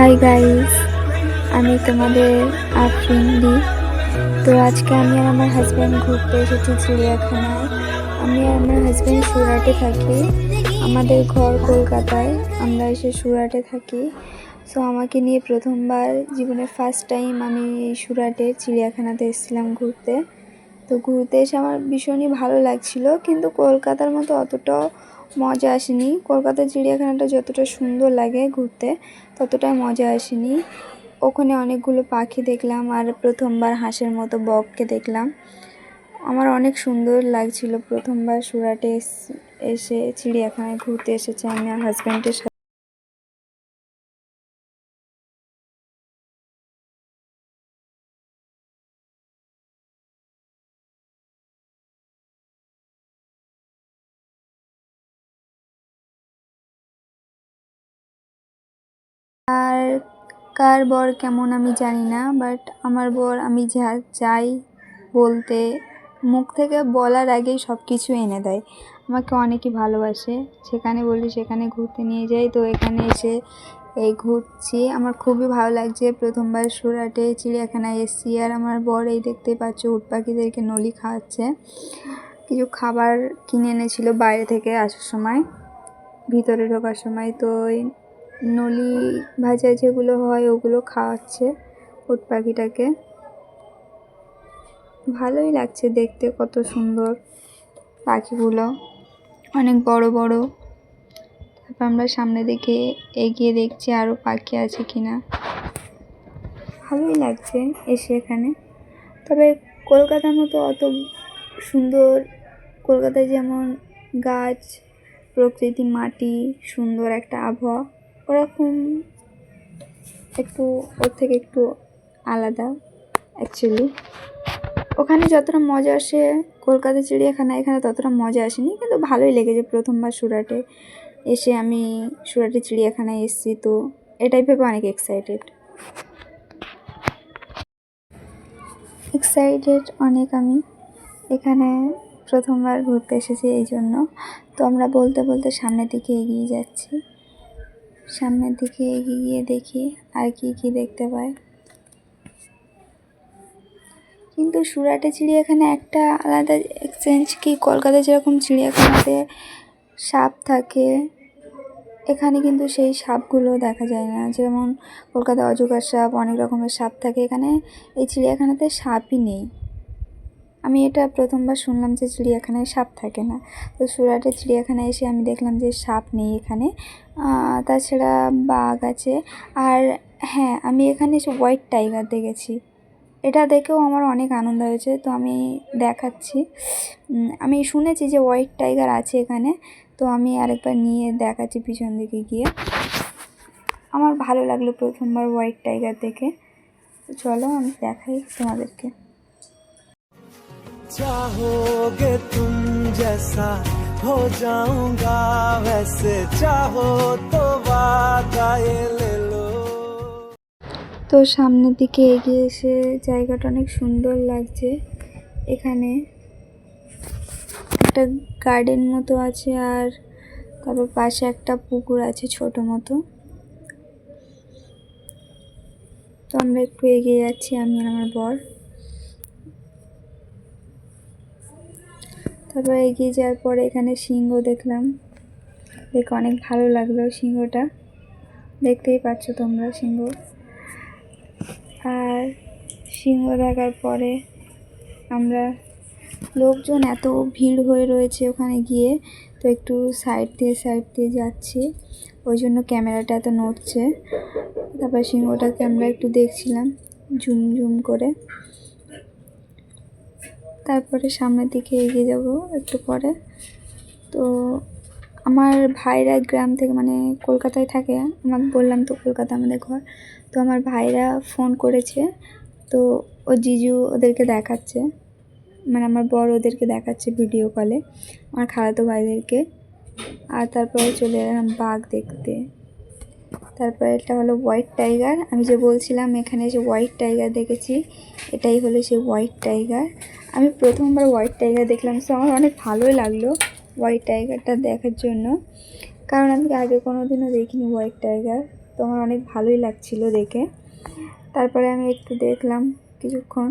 Hi guys, আমি তোমাদের আফরিন। তো আজকে আমি আর আমার হাজব্যান্ড ঘুরতে এসেছি চিড়িয়াখানায়। আমি আর আমার হাজব্যান্ড সুরাটে থাকি, আমাদের ঘর কলকাতায়, আমরা এসে সুরাটে থাকি। সো আমাকে নিয়ে প্রথমবার জীবনে ফার্স্ট টাইম আমি এই সুরাটে চিড়িয়াখানাতে এসেছিলাম ঘুরতে। তো ঘুরতে এসে আমার ভীষণই ভালো লাগছিল, কিন্তু কলকাতার মতো অতটাও মজা আসেনি। কলকাতার চিড়িয়াখানাটা যতটা সুন্দর লাগে ঘুরতে, ততটাই মজা আসেনি। ওখানে অনেকগুলো পাখি দেখলাম, আর প্রথমবার হাঁসের মতো বককে দেখলাম। আমার অনেক সুন্দর লাগছিল প্রথমবার সুরাটে এসে চিড়িয়াখানায় ঘুরতে এসেছি আমি আর হাজব্যান্ডের সাথে। আর কার বর কেমন আমি জানি না, বাট আমার বর আমি যা চাই বলতে, মুখ থেকে বলার আগেই সব কিছু এনে দেয়। আমাকে অনেকই ভালোবাসে, যেখানে বলি সেখানে ঘুরতে নিয়ে যাই। তো এখানে এসে এই ঘুরছি, আমার খুবই ভালো লাগছে। প্রথমবার সুরাটে চিড়িয়াখানায় এসেছি, আর আমার বর এই দেখতে পাচ্ছ উট পাখিদেরকে নলি খাওয়াচ্ছে। কিছু খাবার কিনে এনেছিল বাইরে থেকে আসার সময়, ভিতরে ঢোকার সময়। তো নলি ভাজা যেগুলো হয় ওগুলো খাওয়াচ্ছে উট পাখিটাকে। ভালোই লাগছে দেখতে, কত সুন্দর পাখিগুলো, অনেক বড় বড়। তারপর আমরা সামনে দিকে এগিয়ে দেখছি আরও পাখি আছে কিনা। ভালোই লাগছে এসে এখানে। তবে কলকাতার মতো অত সুন্দর, কলকাতায় যেমন গাছ, প্রকৃতি, মাটি, সুন্দর একটা আবহাওয়া, ওরকম একটু ওর থেকে একটু আলাদা অ্যাকচুয়ালি। ওখানে যতটা মজা আসে কলকাতা চিড়িয়াখানা, এখানে ততটা মজা আসেনি, কিন্তু ভালোই লেগেছে প্রথমবার সুরাটে এসে। আমি সুরাটে চিড়িয়াখানায় এসেছি, তো এটাই ভেবে অনেক এক্সাইটেড অনেক। আমি এখানে প্রথমবার ঘুরতে এসেছি এই জন্য। তো আমরা বলতে বলতে সামনের দিকে এগিয়ে যাচ্ছি। সামনের দিকে এগিয়ে গিয়ে দেখি আর কি দেখতে পাই। কিন্তু সুরাটে চিড়িয়াখানা একটা আলাদা এক্সচেঞ্জ, কি কলকাতায় যেরকম চিড়িয়াখানাতে সাপ থাকে, এখানে কিন্তু সেই সাপগুলো দেখা যায় না। যেমন কলকাতায় অজগর সাপ, অনেক রকমের সাপ থাকে, এখানে এই চিড়িয়াখানাতে সাপই নেই। আমি এটা প্রথমবার শুনলাম যে চিড়িয়াখানায় সাপ থাকে না। তো সুরাটের চিড়িয়াখানায় এসে আমি দেখলাম যে সাপ নেই এখানে, তাছাড়া বাঘ আছে। আর হ্যাঁ, আমি এখানে এসে হোয়াইট টাইগার দেখেছি, এটা দেখেও আমার অনেক আনন্দ হয়েছে। তো আমি দেখাচ্ছি, আমি শুনেছি যে হোয়াইট টাইগার আছে এখানে, তো আমি আরেকবার নিয়ে দেখাচ্ছি পিছন দিকে গিয়ে। আমার ভালো লাগলো প্রথমবার হোয়াইট টাইগার দেখে। চলো আমি দেখাই তোমাদেরকে। चाहोगे तुम जैसा हो जाऊंगा, वैसे चाहो तो वादा ये ले लो। তো সামনের দিকে এগিয়ে এসে জায়গাটা অনেক সুন্দর লাগছে। এখানে একটা গার্ডেন মতো আছে, আর তারপর পাশে একটা পুকুর আছে ছোট মতো। তো আমরা একটু এগিয়ে যাচ্ছি আমি আর আমার বর। তারপর এগিয়ে যাওয়ার পরে এখানে সিংহ দেখলাম, দেখে অনেক ভালো লাগলো। সিংহটা দেখতেই পাচ্ছ তোমরা, সিংহ। আর সিংহ দেখার পরে আমরা, লোকজন এত ভিড় হয়ে রয়েছে ওখানে গিয়ে, তো একটু সাইড দিয়ে যাচ্ছি, ওই জন্য ক্যামেরাটা এত নড়ছে। তারপর সিংহটাকে আমরা একটু দেখছিলাম জুম করে। তারপরে সামনের দিকে এগিয়ে যাব একটু পরে। তো আমার ভাইরা গ্রাম থেকে, মানে কলকাতায় থাকে, আমাকে বললাম তো কলকাতা আমাদের ঘর। তো আমার ভাইরা ফোন করেছে, তো ও জিজু ওদেরকে দেখাচ্ছে, মানে আমার বর ওদেরকে দেখাচ্ছে ভিডিও কলে, আমার খালাতো ভাইদেরকে। আর তারপরে চলে এলাম বাঘ দেখতে। তারপরে এটা হলো হোয়াইট টাইগার, আমি যে বলছিলাম এখানে এসে হোয়াইট টাইগার দেখেছি, এটাই হলো সেই হোয়াইট টাইগার। আমি প্রথমবার হোয়াইট টাইগার দেখলাম, সো আমার অনেক ভালোই লাগলো হোয়াইট টাইগারটা দেখার জন্য, কারণ আমি আগে কোনো দিনও দেখিনি হোয়াইট টাইগার। তো আমার অনেক ভালোই লাগছিল দেখে। তারপরে আমি একটু দেখলাম কিছুক্ষণ,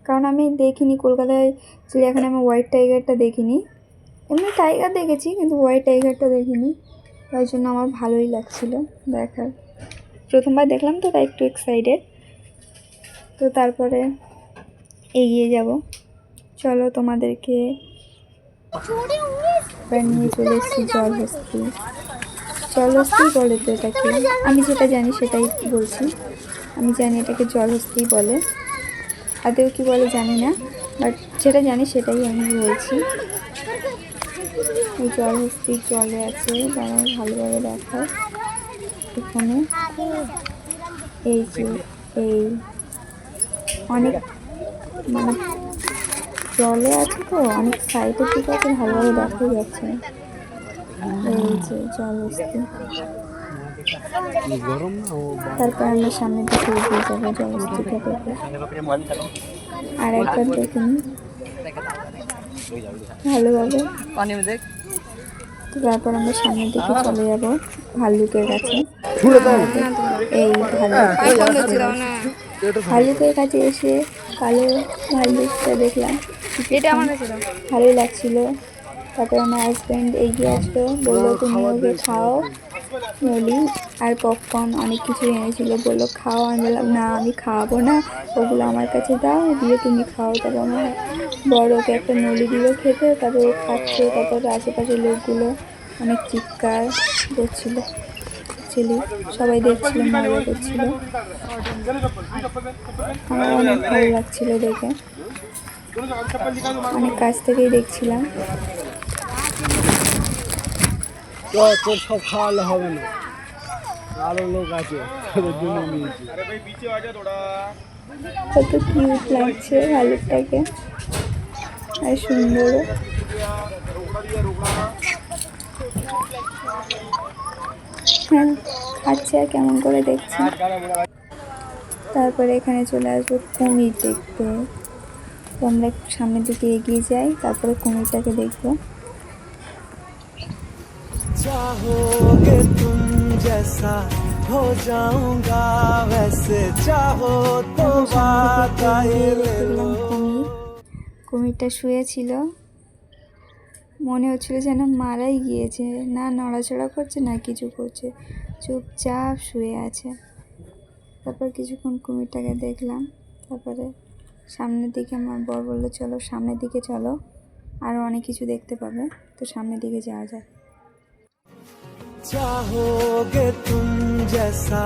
কারণ আমি দেখিনি কলকাতায় চিড়িয়াখানায়, আমি হোয়াইট টাইগারটা দেখিনি। এমনি টাইগার দেখেছি কিন্তু হোয়াইট টাইগারটা দেখিনি, তাই জন্য আমার ভালোই লাগছিল দেখার। প্রথমবার দেখলাম তো তাই একটু এক্সাইটেড। তো তারপরে এগিয়ে যাব, চলো তোমাদেরকে এবার নিয়ে চলে এসেছি জলহস্তি। জলহস্তি বলে তো এটাকে, আমি যেটা জানি সেটাই বলছি। আমি জানি এটাকে জলহস্তি বলে, আদেও কি বলে জানি না, বাট যেটা জানি সেটাই আমি বলছি। এই জলহস্তি জলে আছে, তারা ভালোভাবে দেখায় এখানে। এই যে এই অনেক মানে জলে আছে তো, অনেক সাইডের দিকে আছে, ভালোভাবে দেখাই যাচ্ছে না। এই যে জলহস্তি। তারপর আমরা সামনের দিকে এগিয়ে যাবো জলহস্তিটা দেখে। আর একবার দেখে নিই ভালোভাবে। তো তারপর আমরা সামনের দিকে চলে যাব ভাল্লুকের কাছে। এই ভাল্লুকের কাছে এসে কালো ভাল্লুকটা দেখলাম, এটা আমার কাছে ভালোই লাগছিল। তারপর আমার হাজব্যান্ড এগিয়ে আসলো, বললো তুমি ওকে খাও নলি আর পপকর্ন অনেক কিছু এনেছিল, বললো খাও। আমি বললাম না আমি খাওয়াবো না, ওগুলো আমার কাছে দাও, দিয়ে তুমি খাও। তারপর আমার বড়কে একটা নলি দিল খেতে, তারপর ও খাচ্ছে। তারপর আশেপাশের লোকগুলো অনেক চিৎকার করছিল, সবাই দেখছিল, মজা করছিল। আমার অনেক ভালো লাগছিল দেখে, অনেক কাছ থেকেই দেখছিলাম। তোর সব খাওয়ালে হবে না, আরো লোক আছে ওদের জন্য নিয়েছি। কত কিউট লাগছে ভালুকটাকে, আর সুন্দরও। হ্যাঁ খাচ্ছে আর কেমন করে দেখছে। তারপরে এখানে চলে আসবো কুমির দেখতে। তো আমরা একটু সামনের দিকে এগিয়ে যাই, তারপরে কুমিরটাকে দেখবো। चाहोगे तुम जैसा हो जाऊंगा वैसे चाहो तो वादाए ले लो। কুমিরটা শুয়েছিল, মনে হচ্ছিল যেন মারাই গিয়েছে, না নড়াচড়া করছে না কিছু করছে, চুপচাপ শুয়ে আছে। তারপর কিছুক্ষণ কুমিরটাকে দেখলাম, তারপরে সামনের দিকে আমার বর বললো চলো সামনের দিকে চলো, আরও অনেক কিছু দেখতে পাবে। তো সামনের দিকে যাওয়া যায়। चाहोगे तुम जैसा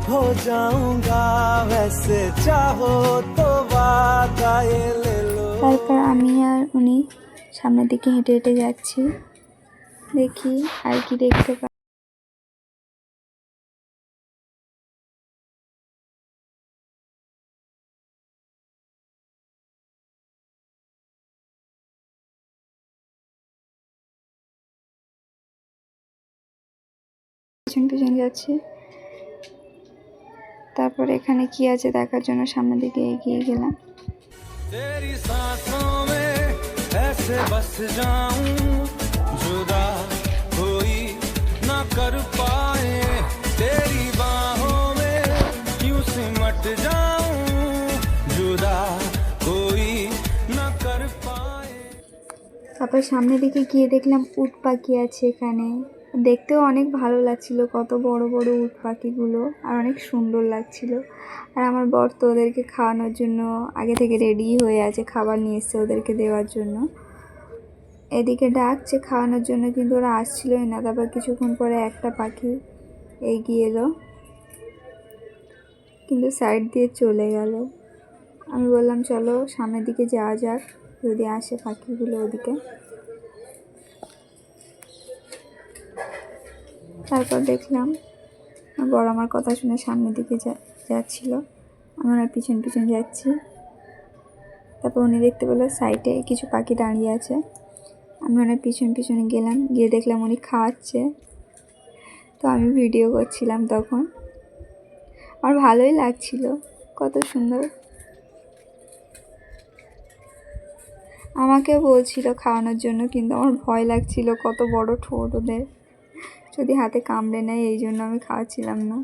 हो जाऊंगा वैसे चाहो तो वादाए ले लो। তারপর আমি আর উনি সামনের দিকে হেঁটে হেঁটে যাচ্ছি, দেখি আর কি দেখতে পাই। পিছন পিছন যাচ্ছি, তারপর এখানে কি আছে দেখার জন্য সামনের দিকে এগিয়ে গেলাম। तेरी सांसों में ऐसे बस जाऊं जुदा कोई ना कर पाए, तेरी बाहों में यूं सिमट जाऊं जुदा कोई ना कर पाए। তারপর সামনের দিকে গিয়ে দেখলাম উট পাখি আছে এখানে, দেখতেও অনেক ভালো লাগছিল, কত বড় বড় উট পাখিগুলো, আর অনেক সুন্দর লাগছিল। আর আমার বর তো ওদেরকে খাওয়ানোর জন্য আগে থেকে রেডি হয়ে আছে, খাবার নিয়ে এসছে ওদেরকে দেওয়ার জন্য। এদিকে ডাকছে খাওয়ানোর জন্য, কিন্তু ওরা আসছিলই না। তারপর কিছুক্ষণ পরে একটা পাখি এগিয়ে এলো, কিন্তু সাইড দিয়ে চলে গেল। আমি বললাম চলো সামনের দিকে যাওয়া যাক, যদি আসে পাখিগুলো ওদিকে। তারপর দেখলাম বড় আমার কথা শুনে সামনের দিকে যাচ্ছিল, আমি ওনার পিছন পিছন যাচ্ছি। তারপর উনি দেখতে পেলো সাইডে কিছু পাখি দাঁড়িয়ে আছে, আমি ওনার পিছন পিছনে গেলাম, গিয়ে দেখলাম উনি খাওয়াচ্ছে। তো আমি ভিডিও করছিলাম তখন, আমার ভালোই লাগছিল, কত সুন্দর। আমাকে বলছিল খাওয়ানোর জন্য, কিন্তু আমার ভয় লাগছিল, কত বড় ঠোঁট ওদের, যদি হাতে কামড়ে নেয়, এই জন্য আমি খাওয়াচ্ছিলাম না।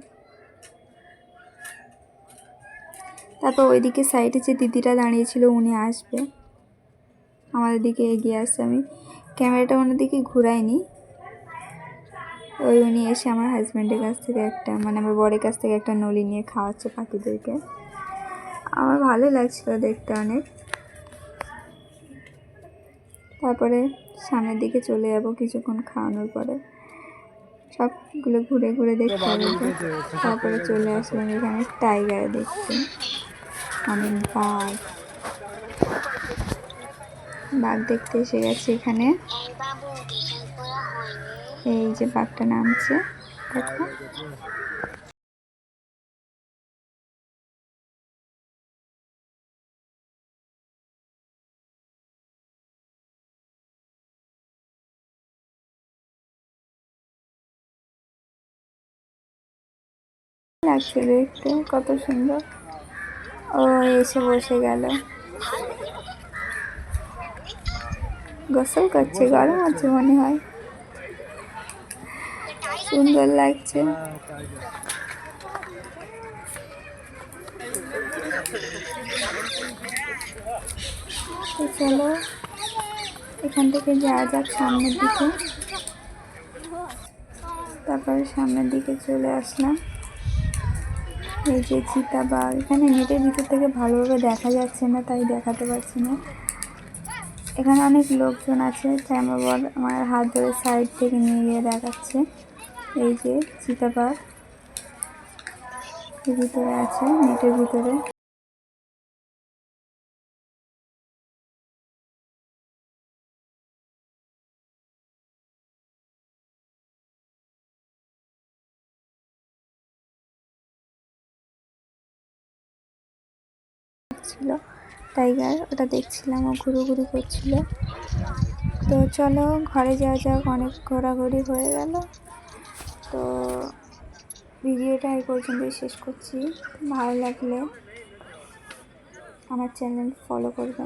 তারপর ওইদিকে সাইডে যে দিদিটা দাঁড়িয়েছিল উনি আসবে, আমাদের দিকে এগিয়ে আসছে। আমি ক্যামেরাটা ওনার দিকে ঘুরাইনি। উনি এসে আমার হাজব্যান্ডের কাছ থেকে একটা, মানে আমার বরের কাছ থেকে একটা নলি নিয়ে খাওয়াচ্ছে পাখিদেরকে। আমার ভালো লাগছিল দেখতে অনেক। তারপরে সামনের দিকে চলে যাব কিছুক্ষণ খাওয়ানোর পরে, সবগুলো ঘুরে ঘুরে দেখতে হবে। তারপরে চলে আসলাম এখানে টাইগার দেখতে, অনেক বাঘ দেখতে এসে গেছে এখানে। এই যে বাঘটা নামছে, দেখো। লাগছে দেখতে, কত সুন্দর। ও এসে বসে গেল, গোসল করছে, গরম আছে মনে হয়, সুন্দর লাগছে। তো চলো এখান থেকে যাওয়া যাক সামনের দিকে। তারপরে সামনের দিকে চলে আসলাম। এই যে চিতাবাঘ, এখানে নেটের ভিতর থেকে ভালোভাবে দেখা যাচ্ছে না, তাই দেখাতে পারছি না। এখানে অনেক লোকজন আছে, তাই আমার হাত ধরে সাইড থেকে নিয়ে গিয়ে দেখাচ্ছে। এই যে চিতাবাঘ ভিতরে আছে, নেটের ভিতরে। ছিল টাইগার, ওটা দেখছিলাম, ও ঘুরোঘুরি করছিল। তো চলো ঘরে যাওয়া যাক, অনেক ঘোরাঘুরি হয়ে গেল। তো ভিডিওটা এই পর্যন্তই শেষ করছি। ভালো লাগলে আমার চ্যানেল ফলো করবে।